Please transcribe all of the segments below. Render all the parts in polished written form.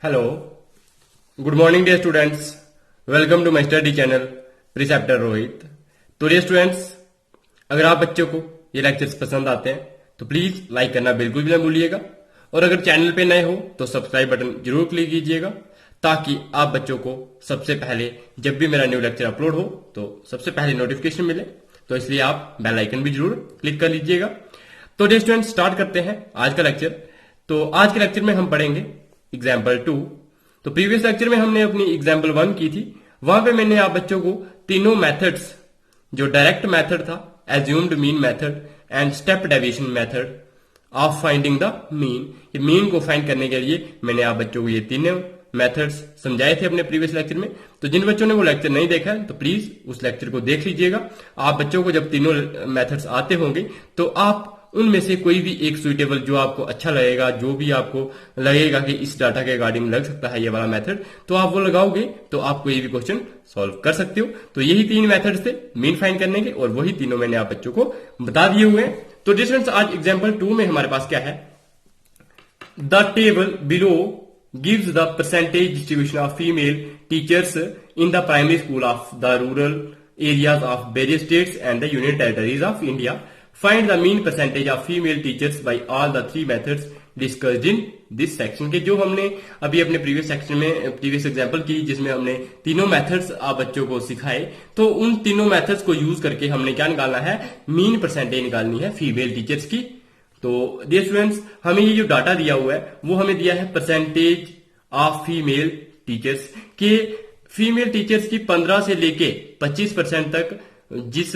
Hello, good morning dear students. Welcome to my study channel preceptor Rohit. तो dear students, अगर आप बच्चों को ये लेक्चर्स पसंद आते हैं तो प्लीज लाइक करना बिल्कुल भी ना भूलिएगा, और अगर चैनल पे नए हो तो सब्सक्राइब बटन जरूर क्लिक कीजिएगा, ताकि आप बच्चों को सबसे पहले जब भी मेरा न्यू लेक्चर अपलोड हो तो सबसे पहले नोटिफिकेशन मिले। तो इसलिए आप बेल आइकन भी जरूर क्लिक कर लीजिएगा। तो डियर स्टूडेंट्स, स्टार्ट करते हैं आज का लेक्चर। तो आज के लेक्चर में हम पढ़ेंगे एग्जाम्पल 2। तो प्रीवियस लेक्चर में हमने अपनी एग्जाम्पल 1 की थी। वहां पे मैंने आप बच्चों को तीनों मेथड्स, जो डायरेक्ट मेथड था, assumed mean method and step deviation method of finding the mean, ये मीन को फाइंड करने के लिए मैंने आप बच्चों को ये तीनों मेथड्स समझाए थे अपने प्रीवियस लेक्चर में। तो जिन बच्चों ने वो लेक्चर नहीं देखा है तो प्लीज उस लेक्चर को देख लीजिएगा। आप बच्चों को जब तीनों मेथड्स आते होंगे तो आप उनमें से कोई भी एक सुइटेबल, जो आपको अच्छा लगेगा, जो भी आपको लगेगा कि इस डाटा के अकॉर्डिंग लग सकता है ये वाला मेथड, तो आप वो लगाओगे तो आप कोई भी क्वेश्चन सॉल्व कर सकते हो। तो यही तीन मेथड्स थे मीन फाइंड करने के, और वही तीनों मैंने आप बच्चों को बता दिए हुए हैं। तो डिस्टेंस आज एग्जाम्पल 2 में हमारे पास क्या है, the table below gives the percentage distribution of female teachers in the primary school of the rural areas of various states and the union territories of India. Find the mean percentage of female teachers by all the three methods discussed in this section। के जो हमने अभी अपने previous section में previous example की, जिसमें हमने तीनों मेथड्स आप बच्चों को सिखाए, तो उन तीनों मेथड्स को यूज करके हमने क्या निकालना है, मीन परसेंटेज निकालनी है फीमेल टीचर्स की। तो डियर स्टूडेंट्स, हमें ये जो डाटा दिया हुआ है वो हमें दिया है परसेंटेज ऑफ फीमेल टीचर्स के। फीमेल टीचर्स की 15 से लेके 25% तक जिस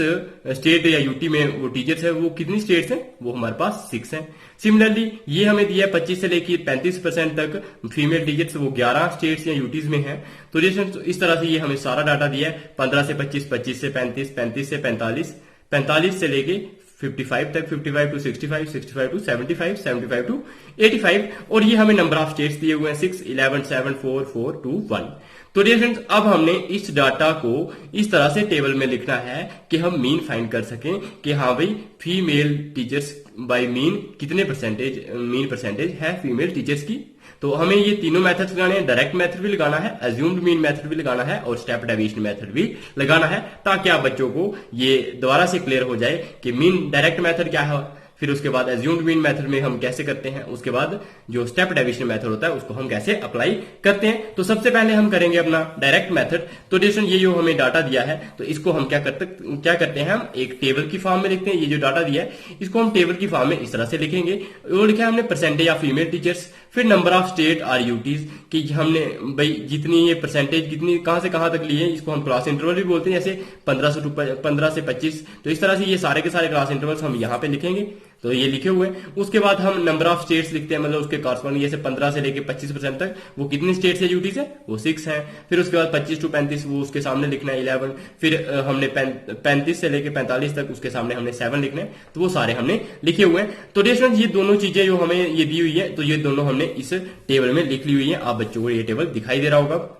स्टेट या यूटी में वो टीचर्स है, वो कितनी स्टेट्स हैं, वो हमारे पास 6 हैं। सिमिलरली ये हमें दिया है 25 से लेके 35% तक फीमेल टीचर्स, वो 11 स्टेट्स या यूटीज में हैं। तो इस तरह से ये हमें सारा डाटा दिया है, 15 से 25, 25 से 35, 35 से 45, 45 से लेके 55 तक, 55 टू 65, 65 टू 75, 75 टू 85, और ये हमें नंबर ऑफ स्टेट्स दिए हुए हैं 6, 11, 7, 4, 4, 2, 1। तो डियर फ्रेंड्स, अब हमने इस डाटा को इस तरह से टेबल में लिखना है कि हम मीन फाइंड कर सकें कि हाँ भाई फीमेल टीचर्स बाय मीन कितने मीन परसेंटेज है फीमेल टीचर्स की। तो हमें ये तीनों मेथड्स लगाने हैं, डायरेक्ट मेथड भी लगाना है, अज्यूम्ड मीन मेथड भी लगाना है, और स्टेप डेविएशन मेथड भी लगाना है, ताकि आप बच्चों को ये दोबारा से क्लियर हो जाए कि मीन डायरेक्ट मेथड क्या है, फिर उसके बाद अज्यूम्ड मीन मेथड में हम कैसे करते हैं, उसके बाद जो स्टेप डेविएशन मेथड होता है उसको हम कैसे अप्लाई करते हैं। तो सबसे पहले हम करेंगे अपना डायरेक्ट मेथड। तो डिस्टेंस, ये जो हमें डाटा दिया है तो इसको हम क्या करते हैं, हम एक टेबल की फॉर्म में लिखते हैं। ये जो डाटा दिया है इसको हम टेबल की फॉर्म में इस तरह से लिखेंगे। वो लिखा है हमने परसेंटेज ऑफ फीमेल टीचर्स, फिर number of state or UTs, कि हमने भाई जितनी ये परसेंटेज कितनी कहां से कहां तक लिए, इसको हम क्लास इंटरवल भी बोलते हैं, जैसे 15 से 25। तो इस तरह से ये सारे के सारे क्लास इंटरवल्स हम यहाँ पे लिखेंगे। तो ये लिखे हुए हैं। उसके बाद हम नंबर ऑफ स्टेट्स लिखते हैं, मतलब उसके कॉरस्पॉन्डिंग, जैसे 15 से लेके 25% तक वो कितनी स्टेट्स है यूटीज है, वो 6 हैं। फिर उसके बाद 25 टू 35 वो उसके सामने लिखना है 11। फिर हमने 35 से लेके 45 तक उसके सामने हमने 7 लिखना है। तो वो सारे हमने लिखे हुए हैं। तो डियर ये दोनों चीजें जो हमें ये दी हुई है, तो ये दोनों हमने इस टेबल में लिख ली हुई है। आप बच्चों को ये टेबल दिखाई दे रहा होगा।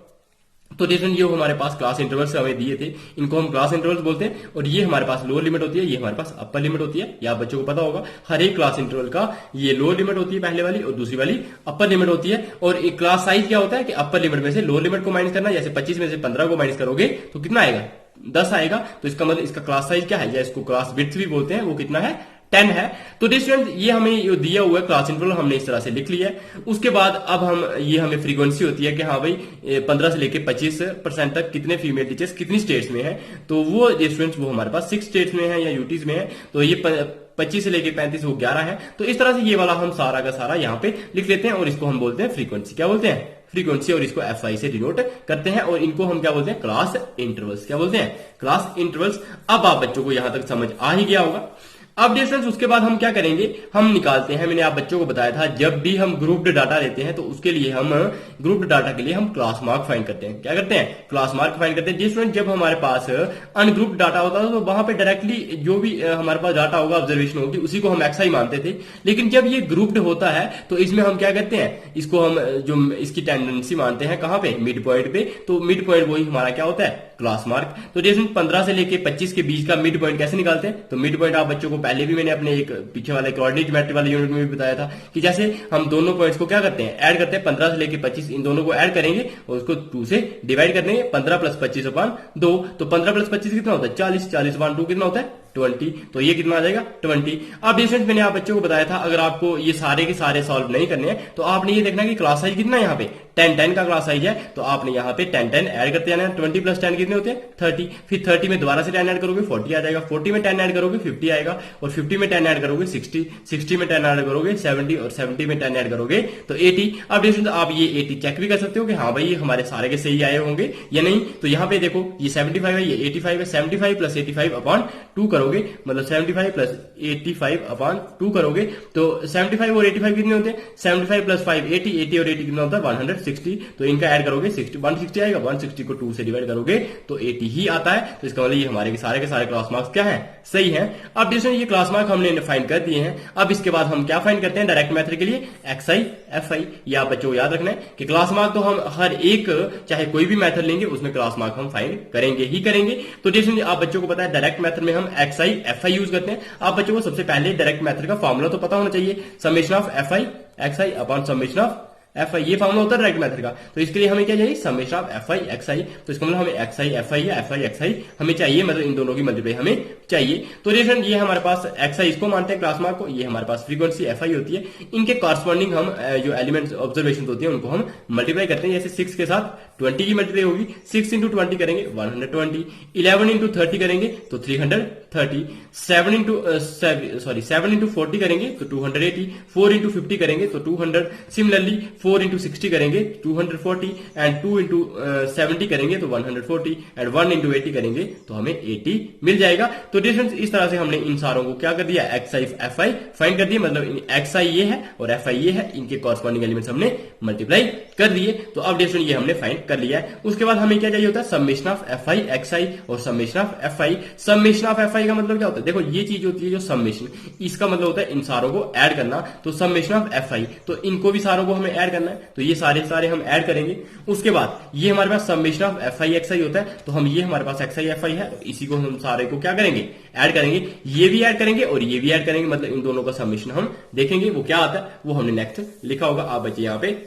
तो देखिए, ये हमारे पास क्लास इंटरवल्स हमें दिए थे, इनको हम क्लास इंटरवल्स बोलते हैं, और ये हमारे पास लोअर लिमिट होती है, ये हमारे पास अपर लिमिट होती है। ये आप बच्चों को पता होगा, हर एक क्लास इंटरवल का ये लोअर लिमिट होती है पहले वाली, और दूसरी वाली अपर लिमिट होती है। और एक क्लास साइज क्या होता है कि अपर लिमिट में से लोअर लिमिट को माइनस करना, जैसे 25 में से 15 को माइनस करोगे तो कितना आएगा, 10 आएगा। तो इसका मतलब इसका क्लास साइज क्या है, या इसको क्लास विड्थ भी बोलते हैं, वो कितना है, 10 है। तो स्टूडेंट, ये हमें दिया हुआ है क्लास इंटरवल, हमने इस तरह से लिख लिया है। उसके बाद अब ये हमें फ्रीक्वेंसी होती है कि हाँ भाई 15 से लेके 25% तक कितने फीमेल टीचर्स कितनी स्टेट्स में है। तो वो स्टूडेंट्स वो हमारे पास 6 स्टेट्स में है या यूटीज में है। तो ये 25 से लेके 35 वो 11 है। तो इस तरह से ये वाला हम सारा का सारा यहाँ पे लिख लेते हैं, और इसको हम बोलते हैं फ्रीक्वेंसी। क्या बोलते हैं, फ्रीक्वेंसी, और इसको FI से डिनोट करते हैं, और इनको हम क्या बोलते हैं, क्लास इंटरवल्स। क्या बोलते हैं, क्लास इंटरवल्स। अब आप बच्चों को यहां तक समझ आ ही गया होगा। अब डिस्टेंस, उसके बाद हम क्या करेंगे, हम निकालते हैं, मैंने आप बच्चों को बताया था, जब भी हम ग्रुप्ड डाटा लेते हैं तो उसके लिए हम ग्रुप्ड डाटा के लिए हम क्लास मार्क फाइंड करते हैं। क्या करते हैं, क्लास मार्क फाइंड करते हैं। डिस्टेंस, जब हमारे पास अनग्रुप्ड डाटा होता था तो वहां पे डायरेक्टली जो भी हमारे पास डाटा होगा, ऑब्जर्वेशन होगी, उसी को हम XI मानते थे। लेकिन जब ये ग्रुप्ड होता है तो इसमें हम क्या करते हैं, इसको हम जो इसकी टेंडेंसी मानते हैं कहां पे, मिड पॉइंट पे। तो मिड पॉइंट वही हमारा क्या होता है, क्लास मार्क। तो डियर स्टूडेंट 15 से लेके 25 के बीच का मिड पॉइंट कैसे निकालते हैं, तो मिड पॉइंट आप बच्चों को पहले भी मैंने अपने एक पीछे वाले कोऑर्डिनेट ज्योमेट्री वाले यूनिट में भी बताया था कि जैसे हम दोनों पॉइंट्स को क्या करते हैं, ऐड करते हैं। 15 से लेके 25 इन दोनों को ऐड करेंगे और उसको 2 से डिवाइड कर देंगे। 15 प्लस 25 अपॉन 2, तो 15 प्लस 25 कितना होता है 40, 40 अपॉन 2 कितना होता है 20, तो ये कितना आ जाएगा 20। अब डिस्टेंस मैंने आप बच्चों को बताया था अगर आपको ये सारे के सारे सॉल्व नहीं करने हैं तो आपने ये देखना कि क्लास साइज कितना है, यहाँ पे 10 का क्लास साइज है, तो आपने यहाँ पे 10 ऐड करते जाना है। 20 प्लस 10 कितने होते हैं 30, फिर 30 में दोबारा से 10 ऐड करोगे 40 आ जाएगा, 40 में 10 ऐड करोगे 50 आएगा, और 50 में 10 ऐड करोगे 60, 60 में 10 ऐड करोगे 70, और 70 में 10 ऐड करोगे तो 80। अब डिस्टेंस आप ये 80 चेक भी कर सकते हो कि हाँ भाई ये हमारे सारे के सही आए होंगे या नहीं। तो यहाँ पे देखो ये 75 है, ये 85 है, 75 प्लस 85 अपॉन 2 करोगे, मतलब 75 प्लस 85 अपॉन 2 करोगे तो 75 और 85 कितने होते हैं 75 प्लस 5 80, 80 और 80 कितना होता है 160, तो इनका ऐड करोगे 60, 160 आएगा, 160 को 2 से डिवाइड करोगे तो 80 ही आता है। तो इसका मतलब ये हमारे के सारे क्लास मार्क्स क्या है, सही है। अब डिस्टेंस ये क्लास मार्क हमने फाइंड कर दिए हैं। अब इसके बाद हम क्या फाइंड करते हैं डायरेक्ट मेथड के लिए, एक्सआई एफआई। ये आप बच्चों को याद रखना है कि क्लास मार्क तो हम हर एक चाहे कोई भी मेथड लेंगे उसमें क्लास मार्क हम फाइंड करेंगे ही करेंगे। तो डिस्टेंस आप बच्चों को पता है डायरेक्ट मेथड में हम एक्सआई एफआई यूज करते हैं। आप बच्चों को सबसे पहले डायरेक्ट मेथड का फॉर्मूला तो पता होना चाहिए, summation of FI XI upon summation of FI, ये फॉर्मूला होता है डायरेक्ट मेथड का। तो इसके लिए हमें क्या चाहिए समेशन ऑफ एफआई एक्सआई, तो इसका मतलब हमें एक्सआई एफआई या एफआई एक्सआई हमें चाहिए, मतलब इन दोनों की मल्टीप्लाई हमें चाहिए। तो रिलेशन ये हमारे पास एक्सआई इसको मानते हैं क्लास मार्क को, ये हमारे पास फ्रीक्वेंसी एफआई होती है। इनके कॉरस्पॉन्डिंग हम जो एलिमेंट्स ऑब्जर्वेशन होती है उनको हम मल्टीप्लाई करते हैं। जैसे 6 के साथ 20 की मल्टीप्लाई होगी, 6 इंटू 20 करेंगे 120, 11 इंटू 30 करेंगे तो 330, 7 इंटू 40 करेंगे तो 280, 4 इंटू 50 करेंगे तो 200, सिमिलरली 4 इंटू 60 करेंगे 240, एंड 2 इंटू 70 करेंगे तो 140, एंड 1 इंटू 80 करेंगे तो हमें 80 मिल जाएगा। तो डिफरेंस इस तरह से हमने इन सारों को क्या कर दिया एक्सआई एफआई फाइंड कर दिया, मतलब एक्सआई ये है और एफआई ये है, इनके कॉरस्पॉन्डिंग एलिमेंट्स हमने मल्टीप्लाई कर दिए। तो अब डिफरेंस ये हमने फाइंड कर लिया है। उसके बाद हमें क्या चाहिए होता है समेशन ऑफ एफआई एक्सआई और summation of FI. Summation of FI का मतलब क्या होता है, देखो ये चीज होती है जो समेशन, इसका मतलब होता है इन सारों को ऐड करना। तो समेशन ऑफ एफआई, तो इनको भी सारों को हमें ऐड करना है, तो ये सारे हम ऐड करेंगे। उसके बाद ये हमारे पास समेशन ऑफ एफआई एक्सआई होता है, तो हम ये हमारे पास एक्सआई एफआई है, इसी को हम सारे को क्या करेंगे ऐड करेंगे, ये भी ऐड करेंगे और ये भी ऐड करेंगे, मतलब इन दोनों का समेशन हम देखेंगे वो क्या आता है, वो हमने नेक्स्ट लिखा होगा, आप बच्चे यहाँ पे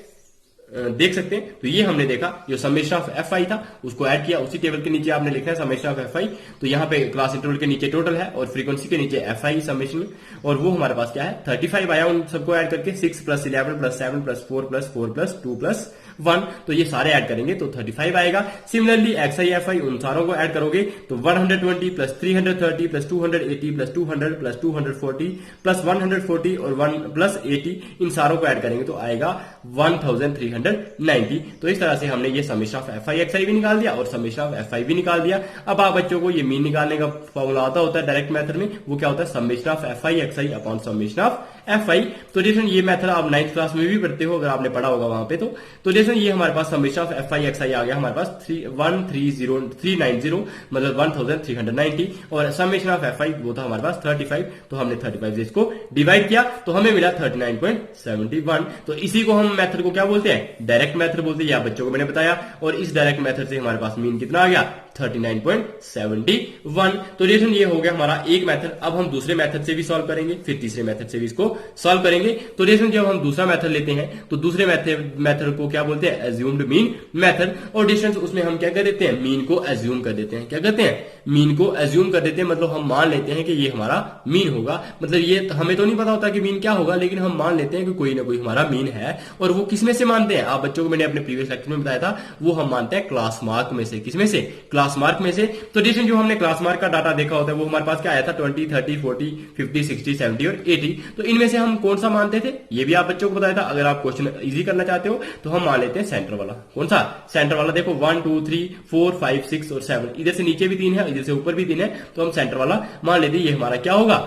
देख सकते हैं। तो ये हमने देखा जो समेशन ऑफ एफआई था उसको ऐड किया, उसी टेबल के नीचे आपने लिखा है समेशन ऑफ एफआई। तो यहाँ पे क्लास इंटरवल के नीचे टोटल है और फ्रीक्वेंसी के नीचे एफआई समेशन, और वो हमारे पास क्या है 35 आया, उन सबको ऐड करके 6 plus 11 plus 7 plus 4 plus 4 plus 2 plus 1, तो ये सारे ऐड करेंगे तो 35 आएगा। सिमिलरली एक्सआई एफआई उन सारों को ऐड करोगे तो 120 plus 330 plus 280 plus 200 plus 240 plus 140 और 1 प्लस 80, इन सारों को ऐड करेंगे तो आएगा 1390। तो इस तरह से हमने ये समेशन ऑफ एफआई एक्सआई भी निकाल दिया और समेशन ऑफ एफआई भी निकाल दिया। अब आप बच्चों को ये मीन निकालने का फॉर्मूला आता होता है डायरेक्ट मेथड में, वो क्या होता है summation of FI XI upon summation of FI. तो जैसे ये मेथड आप 9th क्लास में भी पढ़ते हो, अगर आपने पढ़ा होगा वहां पे। तो जैसे ये हमारे पास समेशन ऑफ एफआई एक्सआई आ गया हमारे पास 130390, मतलब 1390, और समेशन ऑफ एफआई वो था हमारे पास 35, तो हमने 35 से इसको डिवाइड किया तो हमें मिला 39.71। तो इसी को हम मेथड को क्या बोलते हैं डायरेक्ट मेथड बोलते हैं, या बच्चों को मैंने बताया। और इस डायरेक्ट मेथड से हमारे पास मीन कितना आ गया 39.71। तो रिलेशन ये हो गया हमारा एक मेथड। अब हम दूसरे मेथड से भी सॉल्व करेंगे, फिर तीसरे मेथड से भी इसको सॉल्व करेंगे। तो रिलेशन जब हम दूसरा मेथड लेते हैं तो दूसरे मेथड को क्या बोलते हैं एज्यूम्ड मीन मेथड, और डिस्टेंस उसमें हम क्या कर देते हैं मीन को एज्यूम कर देते हैं। क्या करते हैं मीन को एज्यूम कर देते हैं, मतलब हम मान लेते हैं कि ये हमारा मीन होगा। मतलब ये हमें तो नहीं पता होता कि मीन क्या होगा, लेकिन हम मान लेते हैं कि कोई ना कोई हमारा मीन है। और वो किसमें से मानते हैं, आप बच्चों को मैंने अपने प्रीवियस लेक्चर में बताया था, वो हम मानते हैं क्लास मार्क में से। किसमें से क्लास मार्क में से। तो डिस्टेंस जो हमने क्लास मार्क का डाटा देखा होता है वो हमारे पास क्या आया था 20 30 40 50 60 70 और 80। तो इनमें से हम कौन सा मानते थे ये भी आप बच्चों को बताया था। अगर आप क्वेश्चन इजी करना चाहते हो तो हम मान लेते हैं सेंटर वाला। कौन सा सेंटर वाला, देखो 1 2 3 4 5 6 और 7, इधर से नीचे भी 3 है, इधर से ऊपर भी 3 है, तो हम सेंटर वाला मान लेते हैं। ये हमारा क्या होगा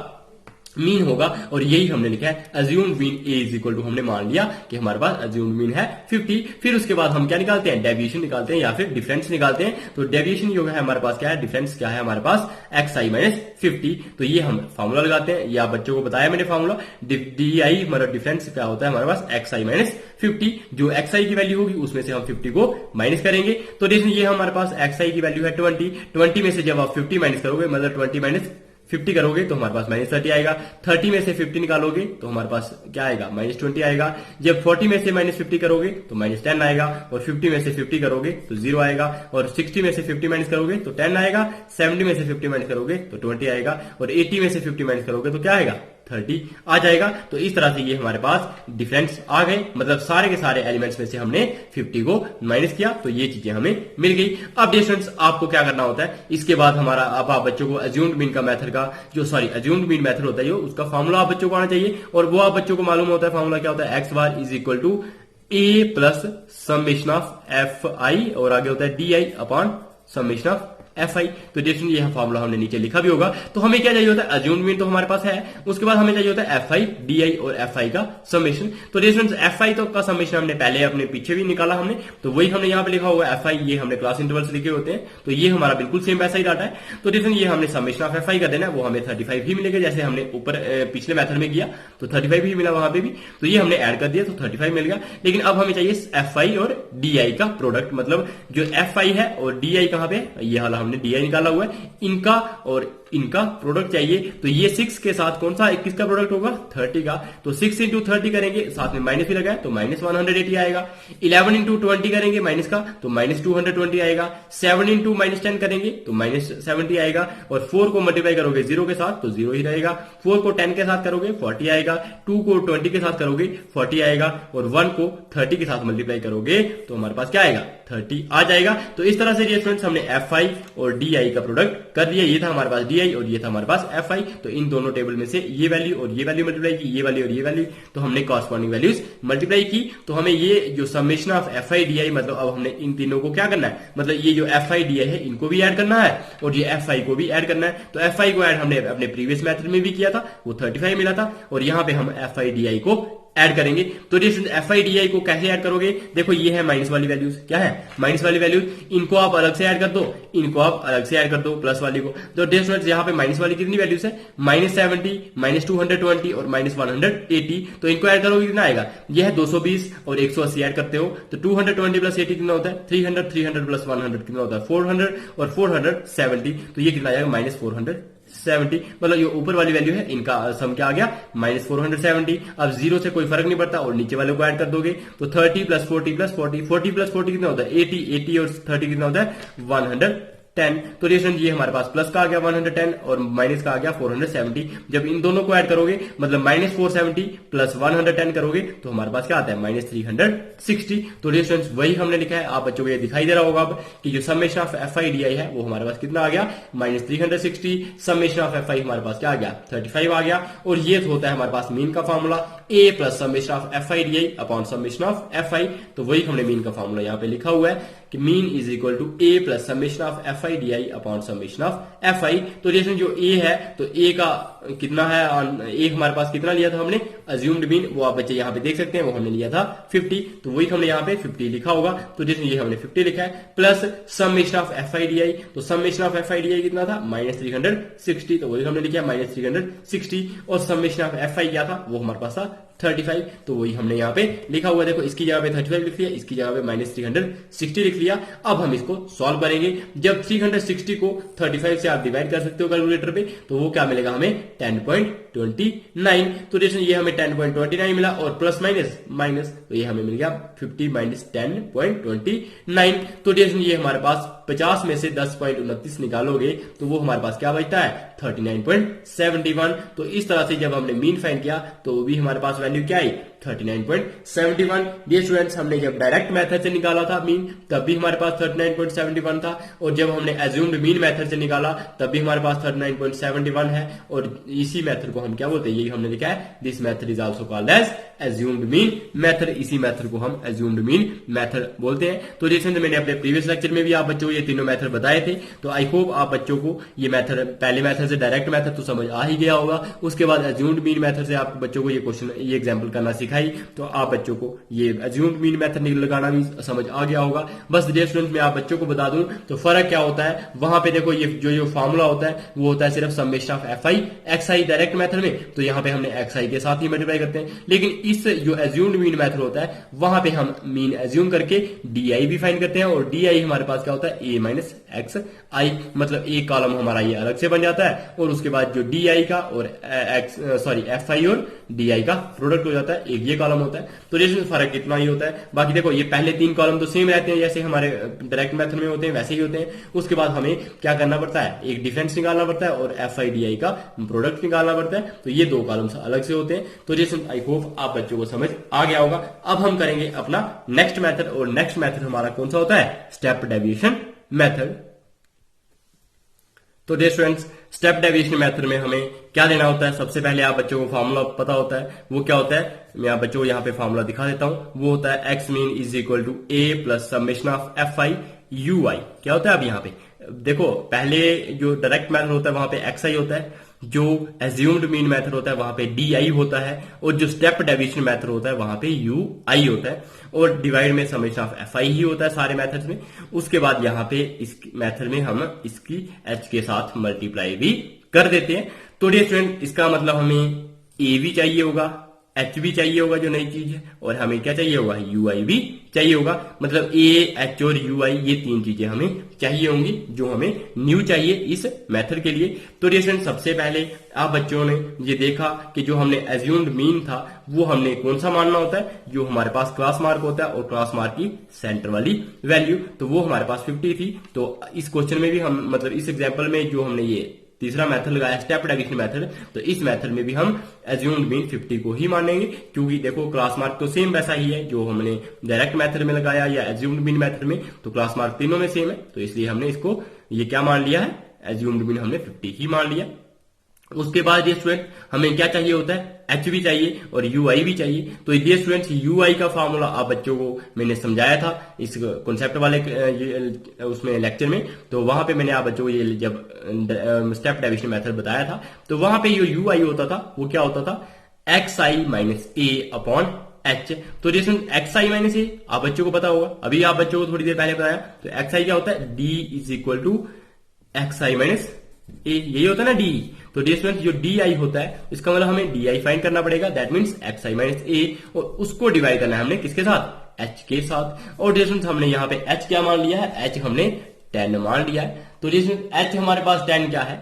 मीन होगा, और यही हमने लिखा है assumed mean A is equal to, हमने मान लिया कि हमारे पास अज्यूम्ड मीन है 50। फिर उसके बाद हम क्या निकालते हैं, डेविएशन निकालते हैं या फिर डिफरेंस निकालते हैं। तो डेविएशन जो है हमारे पास क्या है, डिफरेंस क्या है हमारे पास xi माइनस 50। तो ये हम फार्मूला लगाते हैं, या बच्चों को बताया मैंने फार्मूला, डी हमारा डिफरेंस क्या होता है हमारे पास xi माइनस 50। जो xi की वैल्यू होगी उसमें से हम 50 को माइनस करेंगे। तो देखिए ये हमारे पास xi की वैल्यू है 20 में से जब आप 50 माइनस करोगे, मतलब 20 माइनस 50 करोगे तो हमारे पास माइनस 30 आएगा। 30 में से 50 निकालोगे तो हमारे पास क्या आएगा, माइनस 20 आएगा। जब 40 में से माइनस 50 करोगे तो माइनस 10 आएगा, और 50 में से 50 करोगे तो 0 आएगा, और 60 में से 50 माइनस करोगे तो 10 आएगा, 70 में से 50 माइनस करोगे तो 20 आएगा, और 80 में से 50 माइनस करोगे तो क्या आएगा, 30 आ जाएगा। तो इस तरह से ये हमारे पास डिफरेंस आ गए, मतलब सारे के सारे एलिमेंट्स में से हमने 50 को माइनस किया, तो ये चीजें हमें मिल गई। अब डियर स्टूडेंट्स आपको क्या करना होता है, इसके बाद हमारा अब आप बच्चों को अज्यूम्ड मीन का मेथड का अज्यूम्ड मीन मेथड होता है उसका फॉर्मूला आप बच्चों को आना चाहिए, और वो आप बच्चों को मालूम होता है फॉर्मूला क्या होता है, X bar is equal to A plus summation of F I, और आगे होता है D I upon summation of F I. तो देखिए ये फॉर्मूला हमने नीचे लिखा भी होगा। तो हमें क्या चाहिए होता है, अज्यूम्ड मीन तो हमारे पास है, उसके बाद हमें चाहिए होता है एफ आई, डी आई और एफ आई का समेशन। तो देखिए एफ आई तो का समेशन हमने पहले अपने पीछे भी निकाला हमने, तो वही हमने यहाँ पे लिखा हुआ है एफ आई, ये हमने क्लास इंटरवल्स लिखे होते हैं, तो ये हमारा बिल्कुल सेम वैसा ही डाटा है। तो देखिए ये हमने समेशन ऑफ एफ आई का देना है, वो हमें 35 ही मिलेगा, जैसे हमने ऊपर पिछले मेथड में किया तो 35 ही मिला वहां पे भी, तो ये हमने ऐड कर दिया तो 35 मिल गया। लेकिन अब हमें चाहिए एफ आई और डी आई का प्रोडक्ट, मतलब जो एफ आई है और डी आई कहां पे, ये वाला हमने डी आई निकाला हुआ है, इनका और इनका प्रोडक्ट चाहिए। तो ये 6 के साथ कौन सा 21 का प्रोडक्ट होगा, 30 का। तो 6 इंटू 30 करेंगे, साथ में माइनस भी लगाए तो माइनस 180 आएगा। 11 इंटू 20 करेंगे माइनस का तो माइनस 220 आएगा। 7 इंटू माइनस 10 करेंगे तो माइनस 70 आएगा, और 4 को मल्टीप्लाई करोगे 0 के साथ तो 0 ही रहेगा। 4 को 10 के साथ करोगे 40 आएगा, 2 को 20 के साथ करोगे 40 आएगा, और 1 को 30 के साथ मल्टीप्लाई करोगे तो हमारे पास क्या आएगा, 30 आ जाएगा। तो इस तरह से स्टूडेंट्स हमने एफ आई और डी आई का प्रोडक्ट कर दिया। ये था हमारे पास डी आई और ये था हमारे पास एफ आई। तो इन दोनों टेबल में से ये वैल्यू और ये वैल्यू मल्टीप्लाई की, ये वैल्यू और ये वैल्यू, तो हमने कॉरस्पॉन्डिंग वैल्यूज मल्टीप्लाई की। तो हमें ये जो summation of F I D आई, मतलब अब हमने इन तीनों को क्या करना है, मतलब ये जो एफ आई डी आई है इनको भी ऐड करना है और ये एफ आई को भी ऐड करना है। तो एफ आई को ऐड हमने अपने प्रीवियस मेथड में भी किया था, वो 35 मिला था, और यहां पे हम एफ आई डी आई को ऐड करेंगे। तो एफ आई डी आई को कैसे ऐड करोगे, देखो ये है माइनस वाली वैल्यूज, क्या है माइनस वाली वैल्यूज, इनको आप अलग से ऐड कर दो, इनको आप अलग से ऐड कर दो प्लस वाली को। तो स्टूडेंट्स यहाँ पे माइनस वाली कितनी वैल्यूज है, माइनस 70, माइनस 220 और माइनस 180। तो इनको ऐड करोगे कितना आएगा, ये है 220 और 180 ऐड करते हो तो 220 प्लस 80 कितना होता है 300, 300 प्लस 100 कितना होता है 400, और 470, तो ये कितना आएगा माइनस 470। मतलब जो ऊपर वाली वैल्यू है इनका सम क्या आ गया, माइनस 470। अब 0 से कोई फर्क नहीं पड़ता, और नीचे वाले को ऐड कर दोगे तो 30 प्लस 40 प्लस 40, 40 प्लस 40 कितना होता है 80, 80 और 30 कितना होता है 110। तो ये हमारे पास प्लस का आ गया 110 और माइनस का आ गया 470। जब इन दोनों को ऐड करोगे मतलब माइनस 470 प्लस 110 करोगे तो हमारे पास क्या आता है माइनस 360। तो स्टूडेंट्स वही हमने लिखा है, आप बच्चों को ये दिखाई दे रहा होगा अब कि जो summation of F I D आई है वो हमारे पास कितना आ गया माइनस 360। समेशन ऑफ एफ आई हमारे पास क्या आ गया 35 आ गया। और ये होता है हमारे पास मीन का formula A plus summation of F I D I upon summation of F I. तो वही हमने मीन का फॉर्मूला यहाँ पे लिखा हुआ है कि mean is equal to A plus summation of F I D I upon summation of F I. तो जैसे जो ए है तो ए का कितना है, ए हमारे पास कितना लिया था हमने अज्यूम्ड मीन, वो आप बच्चे यहाँ पे देख सकते हैं, वो हमने लिया था 50। तो वही हमने यहाँ पे 50 लिखा होगा। तो जैसे ये हमने 50 लिखा है plus summation of F I D I. तो summation of F I D I कितना था माइनस 360, तो वही हमने लिखा है माइनस 360। और समेशन ऑफ एफ आई क्या था वो हमारे पास था 35, तो वही हमने यहाँ पे लिखा हुआ है। देखो इसकी जगह पे 35 लिख लिया, इसकी जगह पे माइनस 360 लिख लिया। अब हम इसको सॉल्व करेंगे। जब 360 को 35 से आप डिवाइड कर सकते हो कैलकुलेटर पे, तो वो क्या मिलेगा हमें 10.29। तो जैसे ये हमें 10.29 मिला और प्लस माइनस माइनस, तो ये हमें मिल गया 50 माइनस 10.29। तो जैसे ये हमारे पास 50 में से 10.29 निकालोगे तो वो हमारे पास क्या बचता है 39.71। तो इस तरह से जब हमने मीन फाइंड किया तो भी हमारे पास वैल्यू क्या आई 39.71। डियर स्टूडेंट्स, हमने जब डायरेक्ट मेथड से निकाला था मीन तब भी हमारे पास 39.71 था, और जब हमने एज्यूम्ड मीन मेथड से निकाला तब भी हमारे पास 39.71 है। और इसी मेथड को हम क्या बोलते हैं, यही हमने लिखा है, this method is also called as assumed mean method. इसी मेथड को हम एज्यूम्ड मीन मेथड बोलते हैं। तो जैसे मैंने अपने प्रीवियस लेक्चर में भी आप बच्चों को ये तीनों मेथड बताए थे, तो आई होप आप बच्चों को ये मेथड, पहले मेथड से डायरेक्ट मेथड तो समझ आ ही गया होगा। उसके बाद एज्यूम्ड मीन मेथड से आप बच्चों को ये क्वेश्चन, ये एग्जांपल करना सिखाई, तो आप बच्चों को ये एज्यूम्ड मीन मेथड लगाना भी समझ आ गया होगा। बस डियर स्टूडेंट्स, मैं आप बच्चों को बता दूं तो फर्क क्या होता है। वहां पे देखो ये जो फार्मूला होता है वो होता है सिर्फ summation of F I x I direct method में, तो यहाँ पे हमने एक्स आई के साथ ही मल्टीप्लाई करते हैं। लेकिन इस जो एज्यूम्ड मीन मेथड होता है वहां पे हम मीन एज्यूम करके डी आई भी फाइंड करते हैं, और डी आई हमारे पास क्या होता है, ए माइनस एक्स आई, मतलब एक कॉलम हमारा ये अलग से बन जाता है, और उसके बाद जो डी आई का और एफ आई और डी आई का प्रोडक्ट हो जाता है, एक ये कॉलम होता है। तो जैसे फर्क इतना ही होता है। बाकी देखो ये पहले तीन कॉलम तो सेम रहते हैं, जैसे हमारे डायरेक्ट मेथड में होते हैं वैसे ही होते हैं। उसके बाद हमें क्या करना पड़ता है, एक डिफरेंस निकालना पड़ता है और एफ आई डी आई का प्रोडक्ट निकालना पड़ता है, तो ये दो कॉलम अलग से होते हैं। तो जैसे आई होप आप बच्चों को समझ आ गया होगा। अब हम करेंगे अपना नेक्स्ट मेथड, और नेक्स्ट मेथड हमारा कौन सा होता है, स्टेप डेविएशन मेथड। तो dear students, step deviation method में हमें क्या देना होता है, सबसे पहले आप बच्चों को फार्मूला पता होता है, वो क्या होता है, मैं आप बच्चों को यहाँ पे फार्मूला दिखा देता हूं। वो होता है X mean is equal to A plus summation of F I U I. क्या होता है, अब यहाँ पे देखो पहले जो डायरेक्ट मेथड होता है वहां पे एक्स आई होता है, जो एज्यूम्ड मीन मेथड होता है वहां पे डी आई होता है, और जो स्टेप डेविएशन मेथड होता है वहां पे यू आई होता है, और डिवाइड में समेशन ऑफ एफ आई ही होता है सारे मेथड्स में। उसके बाद यहाँ पे इस मेथड में हम इसकी एच के साथ मल्टीप्लाई भी कर देते हैं। तो डियर स्टूडेंट, इसका मतलब हमें ए भी चाहिए होगा, एच भी चाहिए होगा जो नई चीज है, और हमें क्या चाहिए होगा, यू आई भी चाहिए होगा। मतलब ए, एच और यू आई ये तीन चीजें हमें चाहिए होंगी जो हमें न्यू चाहिए इस मेथड के लिए। तो डियर सबसे पहले आप बच्चों ने ये देखा कि जो हमने एज्यूम्ड मीन था वो हमने कौन सा मानना होता है, जो हमारे पास क्लास मार्क होता है, और क्लास मार्क की सेंटर वाली वैल्यू, तो वो हमारे पास 50 थी। तो इस क्वेश्चन में भी हम, मतलब इस एग्जाम्पल में जो हमने ये तीसरा मेथड लगाया स्टेप डेविएशन मेथड, तो इस मेथड में भी हम एज्यूम्ड मीन 50 को ही मानेंगे, क्योंकि देखो क्लास मार्क तो सेम वैसा ही है जो हमने डायरेक्ट मेथड में लगाया या एज्यूम्ड मीन मेथड में, तो क्लास मार्क तीनों में सेम है, तो इसलिए हमने इसको ये क्या मान लिया है, एज्यूम्ड मीन हमने 50 ही मान लिया। उसके बाद ये स्टूडेंट हमें क्या चाहिए होता है, एच भी चाहिए और यू आई भी चाहिए। तो ये स्टूडेंट्स यू आई का फॉर्मूला आप बच्चों को मैंने समझाया था इस कॉन्सेप्ट वाले उसमें लेक्चर में, तो वहां पे मैंने आप बच्चों को ये जब स्टेप डेविएशन मेथड बताया था, तो वहां पे जो यू आई होता था वो क्या होता था, x I minus A upon H. तो जैसे एक्स आई माइनस ए आप बच्चों को पता होगा, अभी आप बच्चों को थोड़ी देर पहले बताया, तो एक्स आई क्या होता है, D is equal to X I minus A, यही होता है ना डी। तो डियर स्टूडेंट्स, जो डी आई होता है इसका मतलब हमें डी आई फाइंड करना पड़ेगा, that means X I minus A, और उसको डिवाइड करना है हमने किसके साथ, एच के साथ। और डियर स्टूडेंट्स, हमने यहाँ पे एच क्या मान लिया है, एच हमने 10 मान लिया है। तो डियर स्टूडेंट्स, एच हमारे पास 10 क्या है,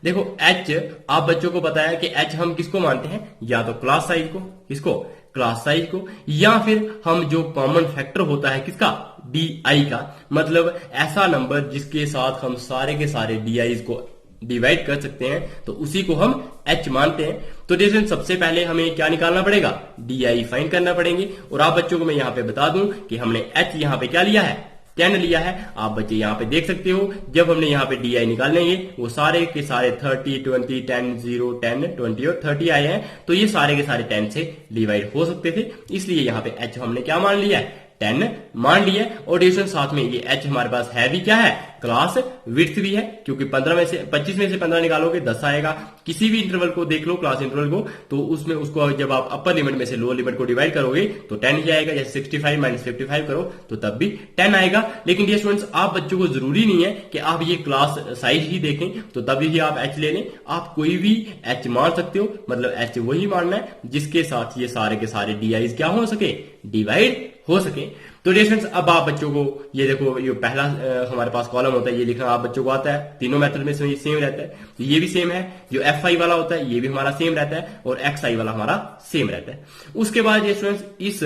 देखो एच आप बच्चों को पता है कि एच हम किसको मानते हैं, या तो क्लास साइज को, किसको, क्लास साइज को, या फिर हम जो कॉमन फैक्टर होता है किसका, डी आई का, मतलब ऐसा नंबर जिसके साथ हम सारे के सारे डी आईज को डिवाइड कर सकते हैं, तो उसी को हम एच मानते हैं। तो जैसे सबसे पहले हमें क्या निकालना पड़ेगा, डी आई फाइंड करना पड़ेंगे। और आप बच्चों को मैं यहाँ पे बता दूं कि हमने एच यहाँ पे क्या लिया है, 10 लिया है। आप बच्चे यहाँ पे देख सकते हो, जब हमने यहाँ पे डी आई निकालने वो सारे के सारे 30, 20, 10, 0, 10, 20 और 30 आए हैं, तो ये सारे के सारे 10 से डिवाइड हो सकते थे, इसलिए यहाँ पे एच हमने क्या मान लिया है, 10 मान लिया। और डिवीजन साथ में ये एच हमारे पास है भी क्या है, क्लास विड्थ भी है, क्योंकि 25 में से 15 निकालोगे 10 आएगा। किसी भी इंटरवल को देख लो, क्लास इंटरवल को, तो उसमें उसको जब आप अपर लिमिट में से लोअर लिमिट को डिवाइड करोगे तो 10 ही आएगा। जैसे 65 माइनस 55 करो तो तब भी 10 आएगा। लेकिन डियर स्टूडेंट्स, आप बच्चों को जरूरी नहीं है कि आप ये क्लास साइज ही देखें तो तभी ही आप एच ले लें, आप कोई भी एच मान सकते हो। मतलब एच वही मानना है जिसके साथ ये सारे के सारे डी आईज क्या हो सके, डिवाइड हो सके। तो डियर स्टूडेंट्स, अब आप बच्चों को ये देखो, ये पहला हमारे पास कॉलम होता है, ये लिखना आप बच्चों को आता है, तीनों मेथड में से सेम रहता है, तो ये भी सेम है। जो एफ आई वाला होता है ये भी हमारा सेम रहता है, और एक्स आई वाला हमारा सेम रहता है। उसके बाद ये स्टूडेंट्स, इस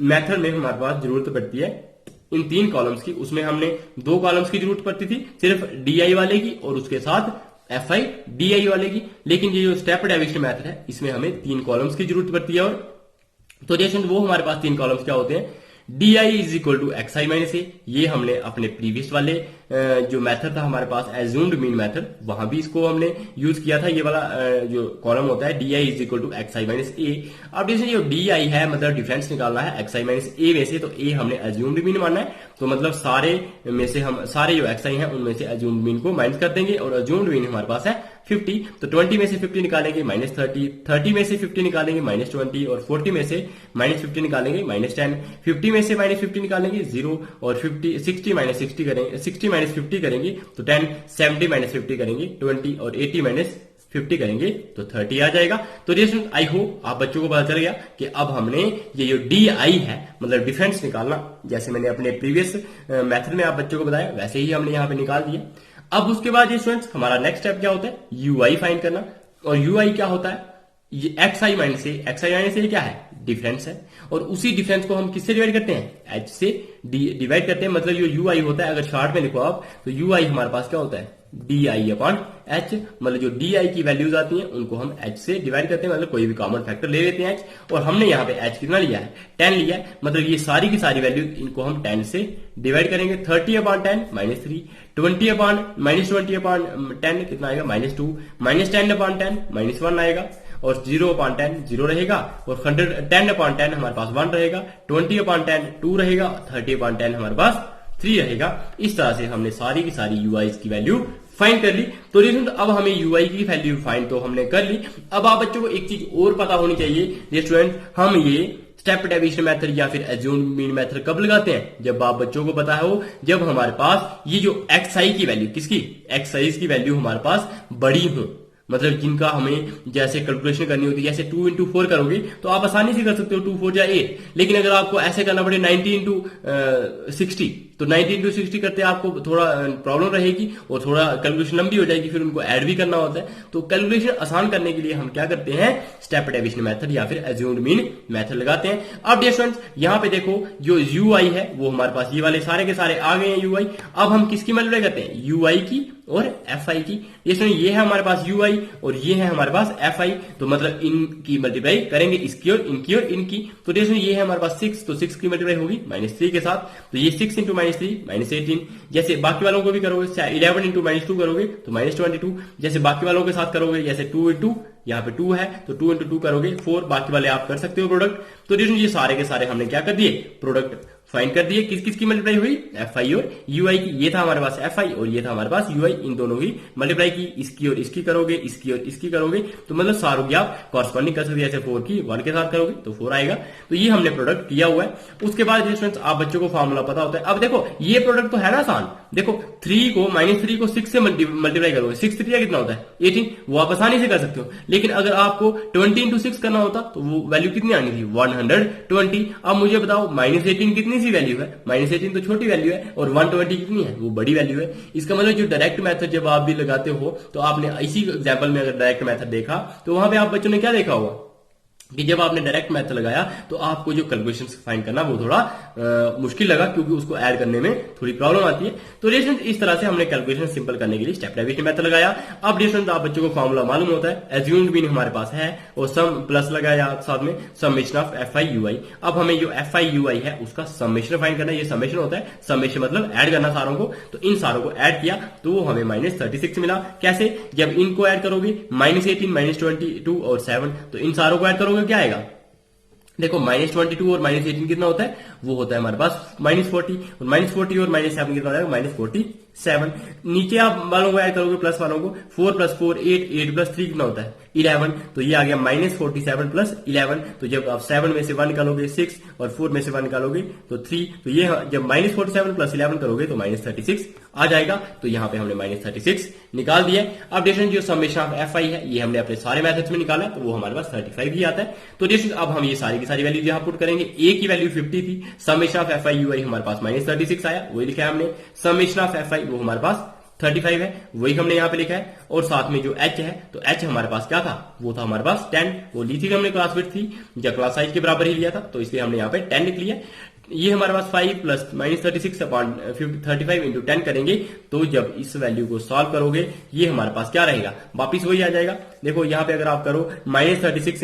मेथड में हमारे पास जरूरत पड़ती है इन 3 कॉलम्स की। उसमें हमने 2 कॉलम्स की जरूरत पड़ती थी, सिर्फ डी आई वाले की और उसके साथ एफ आई डी आई वाले की। लेकिन ये जो स्टेप डेविएशन मेथड है इसमें हमें 3 कॉलम्स की जरूरत पड़ती है और तो रिएक्शन वो हमारे पास 3 कॉलम्स क्या होते हैं, D I is equal to X I minus A. ये हमने अपने प्रीवियस वाले जो मेथड था हमारे पास एज्यूम्ड मीन मेथड, वहां भी इसको हमने यूज किया था। ये वाला जो कॉलम होता है D I is equal to X I minus A. अब जैसे जो डी आई है मतलब डिफरेंस निकालना है एक्स आई माइनस ए में से, तो ए हमने एज्यूम्ड मीन मानना है, तो मतलब सारे में से हम सारे जो एक्स आई है उनमें से एज्यूम्ड मीन को माइनस कर देंगे, और एज्यूम्ड मीन हमारे पास है 50। तो 20 में से 50 निकालेंगे माइनस 30, 30 में से 50 निकालेंगे माइनस 20, और 40 में से माइनस 50 निकालेंगे माइनस 10, 50 में से माइनस 50 निकालेंगे 0, और 60 माइनस 60 करेंगे, 60 माइनस 50 करेंगे तो 10, 70 माइनस 50 करेंगे 20, और 80 माइनस 50 करेंगे तो 30 आ जाएगा। तो रिएक्शन आई होप आप बच्चों को पता चल गया कि अब हमने ये जो डी आई है मतलब डिफरेंस निकालना, जैसे मैंने अपने प्रीवियस मेथड में आप बच्चों को बताया वैसे ही हमने यहाँ पे निकाल दिया। अब उसके बाद ये स्टूडेंट्स हमारा नेक्स्ट स्टेप क्या होता है, यू आई फाइंड करना। और यू आई क्या होता है, ये x I minus A, x I minus ए क्या है, डिफरेंस है, और उसी डिफरेंस को हम किससे डिवाइड करते हैं, एच से डिवाइड करते हैं। मतलब जो यू आई होता है, अगर शॉर्ट में लिखो आप, तो यू आई हमारे पास क्या होता है, डी आई अपॉन एच। मतलब जो डी आई की वैल्यूज आती हैं उनको हम एच से डिवाइड करते हैं, मतलब कोई भी कॉमन फैक्टर ले लेते हैं एच, और हमने यहाँ पे एच कितना लिया है, 10 लिया है। मतलब ये सारी की सारी वैल्यू इनको हम 10 से डिवाइड करेंगे। 30 upon 10 minus 3, 20 upon minus 20 upon 10 कितना आएगा माइनस 2, माइनस 10 अपॉन 10 माइनस 1 आएगा, और 0 अपॉन 10 0 रहेगा, और 10 अपॉन 10 हमारे पास 1 रहेगा, 20 अपॉन 10 2 रहेगा, 30 अपॉन 10 हमारे पास 3 रहेगा। इस तरह से हमने सारी की सारी यूआई की वैल्यू फाइंड कर ली। तो रिजल्ट अब हमें यूआई की वैल्यू फाइंड तो हमने कर ली। अब आप बच्चों को एक चीज और पता होनी चाहिए स्टूडेंट, हम ये स्टेप डेविएशन मेथड या फिर एज्यूम्ड मीन मेथड कब लगाते हैं, जब आप बच्चों को पता हो जब हमारे पास ये जो एक्स आई की वैल्यू, किसकी, एक्स आई की वैल्यू हमारे पास बड़ी हो, मतलब जिनका हमें जैसे कैलकुलेशन करनी होती है, जैसे 2 इंटू 4 करोगे तो आप आसानी से कर सकते हो, 2 4 जा 8। लेकिन अगर आपको ऐसे करना पड़े 90 इंटू 60, तो 90 इंटू 60 करते आपको थोड़ा प्रॉब्लम रहेगी और थोड़ा कैलकुलेशन लंबी हो जाएगी, फिर उनको ऐड भी करना होता है। तो कैलकुलेशन आसान करने के लिए हम क्या करते हैं, स्टेप डेविएशन मेथड या फिर एज्यूम्ड मीन मेथड लगाते हैं। अब डियर स्टूडेंट्स यहाँ पे देखो जो यू आई है वो हमारे पास ये वाले सारे के सारे आ गए हैं यू आई। अब हम किसकी मल्टीप्लाई करते हैं, यू आई की और एफ आई की। ये है हमारे पास यू आई और ये है हमारे पास एफ आई, तो मतलब इनकी मल्टीप्लाई करेंगे, इसकी और इनकी और इनकी। तो ये है हमारे पास 6, तो 6 की मल्टीप्लाई होगी -3 के साथ, तो ये 6 इंटू -3 -18। जैसे बाकी वालों को भी करोगे 11 इंटू -2 करोगे तो -22। जैसे बाकी वालों के साथ करोगे, जैसे 2 इंटू यहाँ पे 2 है तो 2 इंटू 2 करोगे 4, बाकी वाले आप कर सकते हो प्रोडक्ट। तो ये सारे के सारे हमने क्या कर दिए, प्रोडक्ट फाइंड कर दिए। किस किस की मल्टीप्लाई हुई, एफ आई और यू आई की। ये था हमारे पास एफ आई और ये था हमारे पास यू आई, इन दोनों की मल्टीप्लाई की, इसकी और इसकी करोगे, इसकी और इसकी करोगे, तो मतलब सारों की आप कॉरस्पॉन्डिंग कर सकते हैं। जैसे 4 की 1 के साथ करोगे तो 4 आएगा। तो ये हमने प्रोडक्ट किया हुआ है। उसके बाद स्टूडेंट्स आप बच्चों को फॉर्मूला पता होता है। अब देखो ये प्रोडक्ट तो है ना आसान, देखो 3 को -3 को 6 से मल्टीप्लाई करोगे, 6 3 कितना होता है 18, वो आप आसानी से कर सकते हो। लेकिन अगर आपको 20 इंटू 6 करना होता तो वो वैल्यू कितनी आनी थी, 120। अब मुझे बताओ -18 कितनी सी वैल्यू है, -18 तो छोटी वैल्यू है, और 120 कितनी है, वो बड़ी वैल्यू है। इसका मतलब जो डायरेक्ट मेथड जब आप भी लगाते हो, तो आपने इसी एग्जांपल में अगर डायरेक्ट मेथड देखा तो वहां पे आप बच्चों ने क्या देखा होगा कि जब आपने डायरेक्ट मेथड लगाया तो आपको जो कैलकुलेशन फाइंड करना वो थोड़ा मुश्किल लगा, क्योंकि उसको ऐड करने में थोड़ी प्रॉब्लम आती है। तो रिलेशन इस तरह से हमने कैलकुलेशन सिंपल करने के लिए स्टेप डेविएशन मेथड लगाया। अब रिलेशन आप बच्चों को फॉर्मूला मालूम होता है, एज्यूम्ड मीन हमारे पास है और सम प्लस लगाया साथ में summation of F I U I. अब हमें जो एफ आई यू आई है उसका समेशन फाइंड करना है। ये समेशन होता है, समेशन मतलब ऐड करना सारों को। तो इन सारों को ऐड किया तो वो हमें -36 मिला। कैसे, जब इनको ऐड करोगे -18 -22 और 7, तो इन सारों को ऐड करोगे क्या आएगा, देखो -22 और -18 कितना होता है, वो होता है हमारे पास -40, और -40 और -7 कितना हो जाएगा, -47। नीचे आप वालों को ऐड करोगे प्लस वालों को, 4 + 4 8, 8 + 3 कितना होता है 11, तो ये आ गया -47 + 11। तो जब आप 7 में से 1 निकालोगे 6 और 4 में से 1 निकालोगे तो 3, तो ये जब -47 + 11 करोगे तो -36 आ जाएगा। तो यहाँ पे हमने -36 निकाल दिया। अब डिफरेंस जो समेशन ऑफ एफ आई है ये हमने अपने सारे मेथड्स में निकाला, तो वो हमारे पास 35 ही आता है। तो डिफरेंस अब हम ये सारी की सारी वैल्यू यहाँ पुट करेंगे। ए की वैल्यू 50 थी, summation of F I U I हमारे पास -36 आया, वही लिखा है हमने। समेशन ऑफ एफ आई वो हमारे पास 35 है, वही हमने यहाँ पे लिखा है। और साथ में जो h है, तो h हमारे पास क्या था, वो था हमारे पास 10, वो ली थी हमने क्लास विड्थ थी, जब क्लास साइज के बराबर ही लिया था, तो इसलिए हमने यहाँ पे 10 लिख लिया। ये हमारे पास 5 प्लस -36 अपॉन 35 इंटू 10 करेंगे तो जब इस वैल्यू को सॉल्व करोगे ये हमारे पास क्या रहेगा, वापिस वही आ जाएगा। देखो यहाँ पे अगर आप करो -36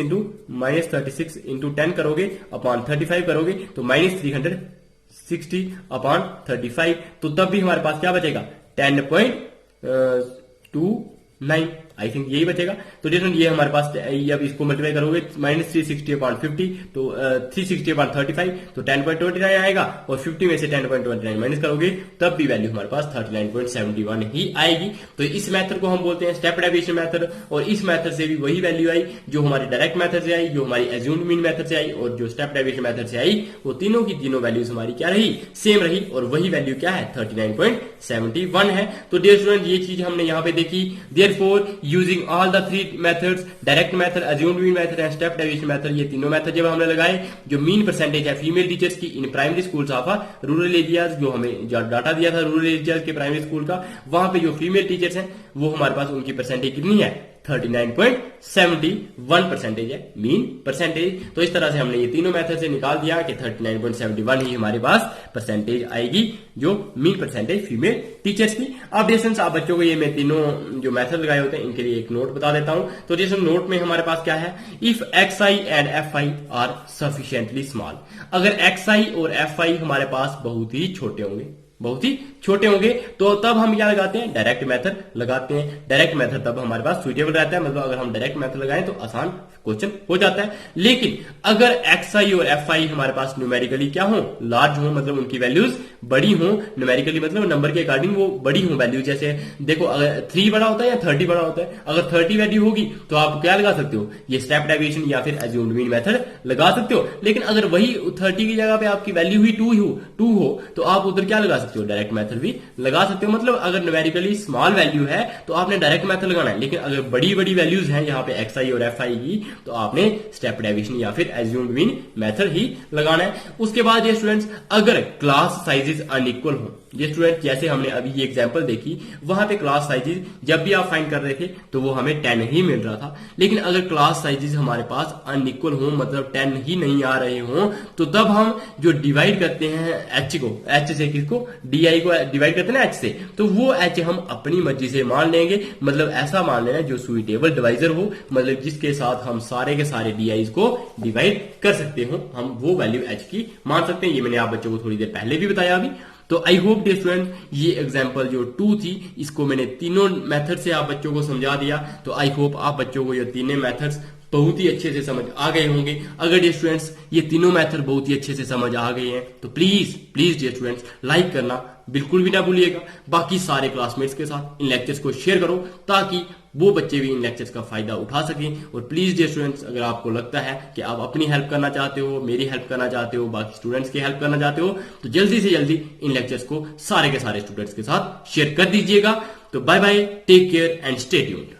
इंटू 10 करोगे अपॉन 35 करोगे तो -360 अपॉन 35, तो तब भी हमारे पास क्या बचेगा 10.29 आई थिंक यही बचेगा। तो डिफरेंट ये हमारे पास अब इसको मल्टीप्लाई करोगे -360 अपॉन 50 तो 360 अपॉन 35 तो 10.29 आएगा और 50 में से 10.29 माइनस करोगे तब भी वैल्यू हमारे पास 39.71 ही आएगी। तो इस मेथड को हम बोलते हैं स्टेप डेविएशन मेथड, और इस मेथड से भी वही वैल्यू आई जो हमारी डायरेक्ट मेथड से आई, जो हमारी एज्यूम्ड मीन मेथड से आई और जो स्टेप डेविएशन मेथड से आई, वो तीनों की तीनों वैल्यूज हमारी क्या रही, सेम रही, और वही वैल्यू क्या है 39.71 है। तो डियर स्टूडेंट ये चीज हमने यहाँ पे देखी। Therefore using all the three methods, direct method, assumed mean method and step deviation method, ये तीनों मेथड जब हमने लगाए, जो मीन परसेंटेज है फीमेल टीचर्स की in primary schools of rural areas, जो हमें डाटा दिया था रूरल एरियाज के प्राइमरी स्कूल का, वहां पे जो फीमेल टीचर्स हैं वो हमारे पास उनकी परसेंटेज कितनी है 39.71% है मीन परसेंटेज। तो इस तरह से हमने ये तीनों मेथड से निकाल दिया कि 39.71 ही हमारे पास परसेंटेज आएगी जो मीन परसेंटेज फीमेल टीचर्स की। अब डिस्टेंस आप बच्चों को ये मैं तीनों जो मेथड लगाए होते हैं इनके लिए एक नोट बता देता हूं। तो डिस्टेंस नोट में हमारे पास क्या है, if xi and fi are sufficiently small, अगर xi और fi हमारे पास बहुत ही छोटे होंगे, बहुत ही छोटे होंगे, तो तब हम क्या लगाते हैं, डायरेक्ट मेथड लगाते हैं। डायरेक्ट मेथड तब हमारे पास सुइटेबल रहता है, मतलब अगर हम डायरेक्ट मेथड लगाएं तो आसान क्वेश्चन हो जाता है। लेकिन अगर xi और fi हमारे पास न्यूमेरिकली क्या हो, लार्ज हो, मतलब उनकी वैल्यूज बड़ी हो, न्यूमेरिकली मतलब नंबर के अकॉर्डिंग वो बड़ी हो वैल्यू। जैसे देखो अगर 3 बड़ा होता है या 30 बड़ा होता है, अगर 30 वैल्यू होगी तो आप क्या लगा सकते हो, ये स्टेप डेविएशन या फिर अज्यूम्ड मीन मेथड लगा सकते हो। लेकिन अगर वही 30 की जगह पे आपकी वैल्यू ही 2 हो तो आप उधर क्या लगा सकते हो, डायरेक्ट मेथड भी लगा सकते हो। मतलब अगर न्यूमेरिकली स्मॉल वैल्यू है तो आपने डायरेक्ट मेथड लगाना है, लेकिन अगर बड़ी बड़ी वैल्यूज हैं यहाँ पे xi और fi की तो आपने स्टेप डेविएशन या फिर अज्यूम्ड मीन मेथड ही लगाना है। उसके बाद ये स्टूडेंट्स अगर क्लास साइजेस अनइक्वल हो, ये स्टूडेंट जैसे हमने अभी ये एग्जांपल देखी, वहां पे क्लास साइजेस जब भी आप फाइंड कर रहे थे तो वो हमें 10 ही मिल रहा था। लेकिन अगर क्लास साइजेस हमारे पास अनइक्वल हो, मतलब 10 ही नहीं आ रहे हो, तो तब हम जो डिवाइड करते हैं h को, h से किसको, di को डिवाइड करते हैं ना h से, तो वो h हम अपनी मर्जी से मान लेंगे। मतलब ऐसा मान लेना जो सुइटेबल डिवाइजर हो, मतलब जिसके साथ हम सारे के सारे di's को डिवाइड कर सकते हो, हम वो वैल्यू h की मान सकते हैं। ये मैंने आप बच्चों को थोड़ी देर पहले भी बताया अभी। तो आई होप डियर स्टूडेंट ये एग्जांपल जो 2 थी इसको मैंने तीनों मेथड से आप बच्चों को समझा दिया। तो आई होप आप बच्चों को ये तीनों मेथड्स बहुत ही अच्छे से समझ आ गए होंगे। अगर डियर स्टूडेंट्स ये तीनों मेथड बहुत ही अच्छे से समझ आ गए हैं तो प्लीज डियर स्टूडेंट्स लाइक करना बिल्कुल भी ना भूलिएगा। बाकी सारे क्लासमेट्स के साथ इन लेक्चर्स को शेयर करो ताकि वो बच्चे भी इन लेक्चर्स का फायदा उठा सकें। और प्लीज डियर स्टूडेंट्स अगर आपको लगता है कि आप अपनी हेल्प करना चाहते हो, मेरी हेल्प करना चाहते हो, बाकी स्टूडेंट्स की हेल्प करना चाहते हो, तो जल्दी से जल्दी इन लेक्चर्स को सारे के सारे स्टूडेंट्स के साथ शेयर कर दीजिएगा। तो bye bye, take care and stay tuned.